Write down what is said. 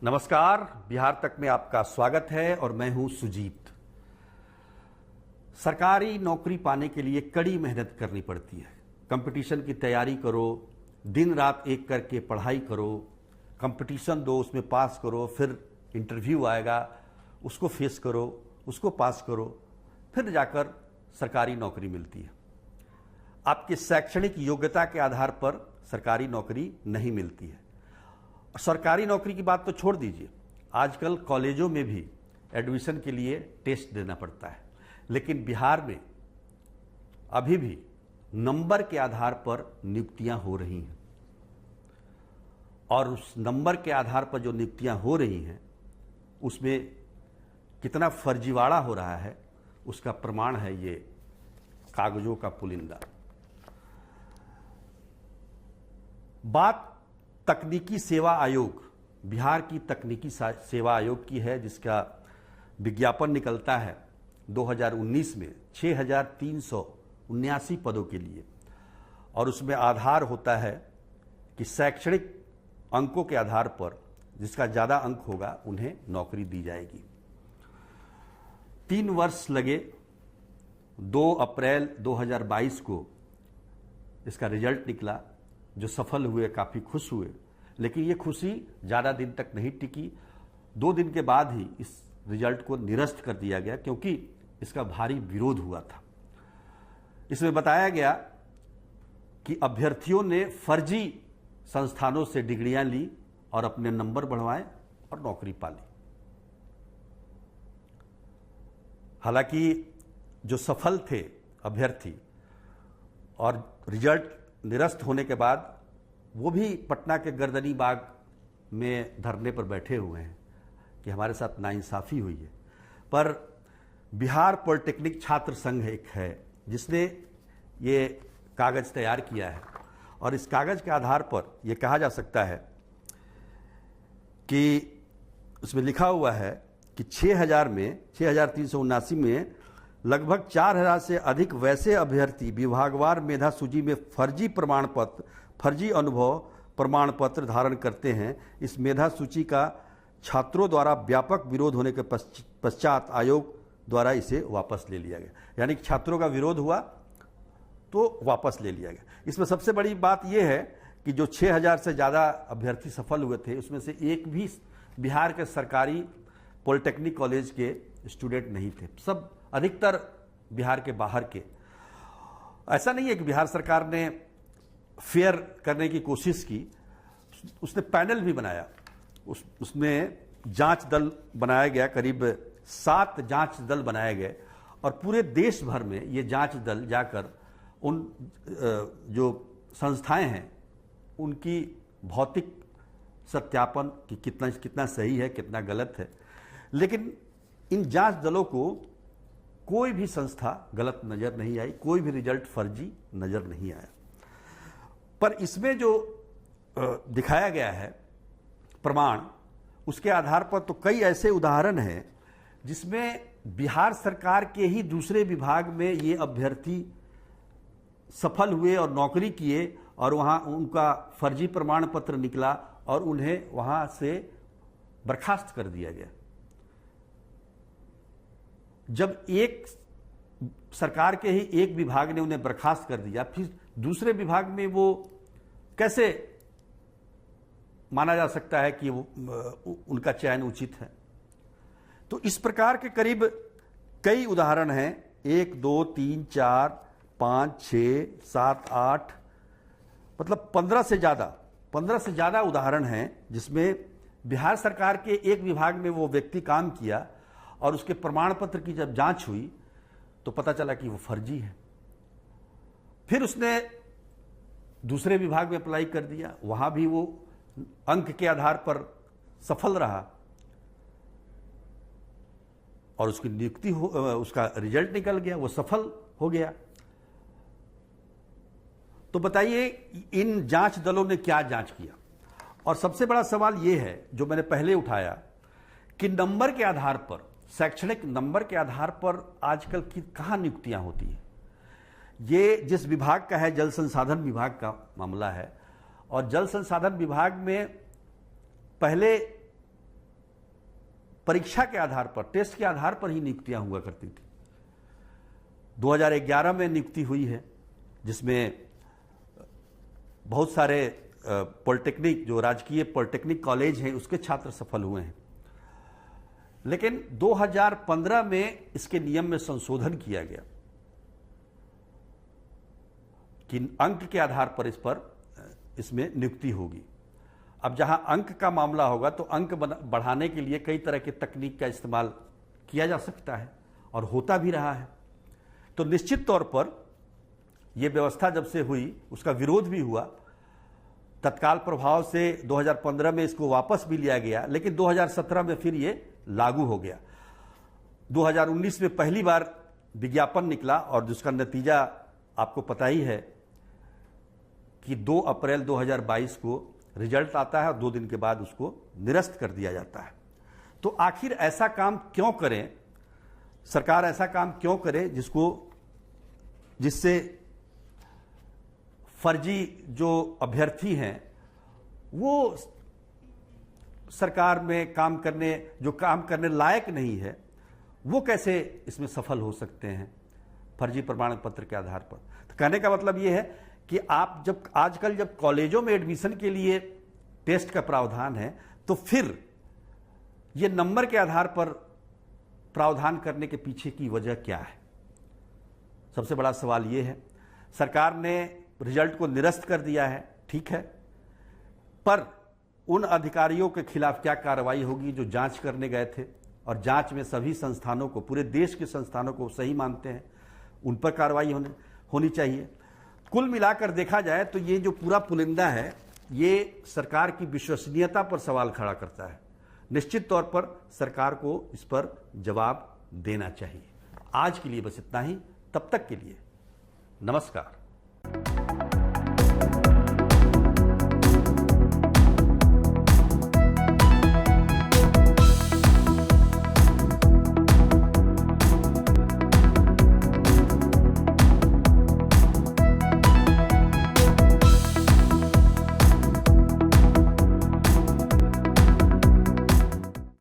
नमस्कार, बिहार तक में आपका स्वागत है और मैं हूं सुजीत। सरकारी नौकरी पाने के लिए कड़ी मेहनत करनी पड़ती है। कंपटीशन की तैयारी करो, दिन रात एक करके पढ़ाई करो, कंपटीशन दो, उसमें पास करो, फिर इंटरव्यू आएगा, उसको फेस करो, उसको पास करो, फिर जाकर सरकारी नौकरी मिलती है। आपके शैक्षणिक योग्यता के आधार पर सरकारी नौकरी नहीं मिलती है। सरकारी नौकरी की बात तो छोड़ दीजिए, आजकल कॉलेजों में भी एडमिशन के लिए टेस्ट देना पड़ता है। लेकिन बिहार में अभी भी नंबर के आधार पर नियुक्तियां हो रही हैं और उस नंबर के आधार पर जो नियुक्तियां हो रही हैं उसमें कितना फर्जीवाड़ा हो रहा है उसका प्रमाण है ये कागजों का पुलिंदा। बात तकनीकी सेवा आयोग, बिहार की तकनीकी सेवा आयोग की है, जिसका विज्ञापन निकलता है 2019 में 6,379 पदों के लिए, और उसमें आधार होता है कि शैक्षणिक अंकों के आधार पर जिसका ज़्यादा अंक होगा उन्हें नौकरी दी जाएगी। 3 वर्ष लगे। 2 अप्रैल 2022 को इसका रिजल्ट निकला। जो सफल हुए काफ़ी खुश हुए, लेकिन ये खुशी ज़्यादा दिन तक नहीं टिकी। 2 दिन के बाद ही इस रिजल्ट को निरस्त कर दिया गया, क्योंकि इसका भारी विरोध हुआ था। इसमें बताया गया कि अभ्यर्थियों ने फर्जी संस्थानों से डिग्रियां ली और अपने नंबर बढ़वाए और नौकरी पाली। हालांकि जो सफल थे अभ्यर्थी और रिजल्ट निरस्त होने के बाद वो भी पटना के गर्दनी बाग में धरने पर बैठे हुए हैं कि हमारे साथ नाइंसाफ़ी हुई है। पर बिहार पॉलिटेक्निक छात्र संघ एक है जिसने ये कागज़ तैयार किया है, और इस कागज़ के आधार पर यह कहा जा सकता है कि उसमें लिखा हुआ है कि 6,379 में लगभग 4,000 से अधिक वैसे अभ्यर्थी विभागवार मेधा सूची में फर्जी प्रमाण पत्र, फर्जी अनुभव प्रमाण पत्र धारण करते हैं। इस मेधा सूची का छात्रों द्वारा व्यापक विरोध होने के पश्चात आयोग द्वारा इसे वापस ले लिया गया। यानी कि छात्रों का विरोध हुआ तो वापस ले लिया गया। इसमें सबसे बड़ी बात यह है कि जो 6,000 से ज़्यादा अभ्यर्थी सफल हुए थे, उसमें से एक भी बिहार के सरकारी पॉलिटेक्निक कॉलेज के स्टूडेंट नहीं थे। सब अधिकतर बिहार के बाहर के। ऐसा नहीं है कि बिहार सरकार ने फेयर करने की कोशिश की, उसने पैनल भी बनाया। उसमें जांच दल बनाया गया, करीब 7 जांच दल बनाए गए, और पूरे देश भर में ये जांच दल जाकर उन जो संस्थाएं हैं उनकी भौतिक सत्यापन कि कितना सही है, कितना गलत है। लेकिन इन जांच दलों को कोई भी संस्था गलत नजर नहीं आई, कोई भी रिजल्ट फर्जी नजर नहीं आया। पर इसमें जो दिखाया गया है प्रमाण, उसके आधार पर तो कई ऐसे उदाहरण हैं जिसमें बिहार सरकार के ही दूसरे विभाग में ये अभ्यर्थी सफल हुए और नौकरी किए, और वहां उनका फर्जी प्रमाण पत्र निकला और उन्हें वहां से बर्खास्त कर दिया गया। जब एक सरकार के ही एक विभाग ने उन्हें बर्खास्त कर दिया, फिर दूसरे विभाग में वो कैसे माना जा सकता है कि वो उनका चयन उचित है? तो इस प्रकार के करीब कई उदाहरण हैं। 1, 2, 3, 4, 5, 6, 7, 8, मतलब 15 से ज़्यादा उदाहरण हैं जिसमें बिहार सरकार के एक विभाग में वो व्यक्ति काम किया और उसके प्रमाण पत्र की जब जांच हुई तो पता चला कि वो फर्जी है। फिर उसने दूसरे विभाग में अप्लाई कर दिया, वहां भी वो अंक के आधार पर सफल रहा और उसकी नियुक्ति उसका रिजल्ट निकल गया, वो सफल हो गया। तो बताइए इन जांच दलों ने क्या जांच किया? और सबसे बड़ा सवाल यह है जो मैंने पहले उठाया कि नंबर के आधार पर, शैक्षणिक नंबर के आधार पर आजकल की कहां नियुक्तियां होती हैं। ये जिस विभाग का है, जल संसाधन विभाग का मामला है, और जल संसाधन विभाग में पहले परीक्षा के आधार पर, टेस्ट के आधार पर ही नियुक्तियां हुआ करती थी। 2011 में नियुक्ति हुई है जिसमें बहुत सारे पॉलिटेक्निक, जो राजकीय पॉलिटेक्निक कॉलेज हैं, उसके छात्र सफल हुए हैं। लेकिन 2015 में इसके नियम में संशोधन किया गया कि अंक के आधार पर इसमें नियुक्ति होगी। अब जहां अंक का मामला होगा तो अंक बढ़ाने के लिए कई तरह के तकनीक का इस्तेमाल किया जा सकता है और होता भी रहा है। तो निश्चित तौर पर यह व्यवस्था जब से हुई उसका विरोध भी हुआ। तत्काल प्रभाव से 2015 में इसको वापस भी लिया गया, लेकिन 2017 में फिर ये लागू हो गया। 2019 में पहली बार विज्ञापन निकला और जिसका नतीजा आपको पता ही है कि 2 अप्रैल 2022 को रिजल्ट आता है और 2 दिन के बाद उसको निरस्त कर दिया जाता है। तो आखिर ऐसा काम क्यों करें, सरकार ऐसा काम क्यों करे जिससे फर्जी जो अभ्यर्थी हैं वो सरकार में काम करने लायक नहीं है, वो कैसे इसमें सफल हो सकते हैं फर्जी प्रमाण पत्र के आधार पर। तो कहने का मतलब ये है कि आप आजकल जब कॉलेजों में एडमिशन के लिए टेस्ट का प्रावधान है तो फिर ये नंबर के आधार पर प्रावधान करने के पीछे की वजह क्या है? सबसे बड़ा सवाल ये है। सरकार ने रिजल्ट को निरस्त कर दिया है, ठीक है, पर उन अधिकारियों के खिलाफ क्या कार्रवाई होगी जो जांच करने गए थे और जांच में सभी संस्थानों को, पूरे देश के संस्थानों को सही मानते हैं, उन पर कार्रवाई होनी चाहिए। कुल मिलाकर देखा जाए तो ये जो पूरा पुलिंदा है ये सरकार की विश्वसनीयता पर सवाल खड़ा करता है। निश्चित तौर पर सरकार को इस पर जवाब देना चाहिए। आज के लिए बस इतना ही। तब तक के लिए नमस्कार।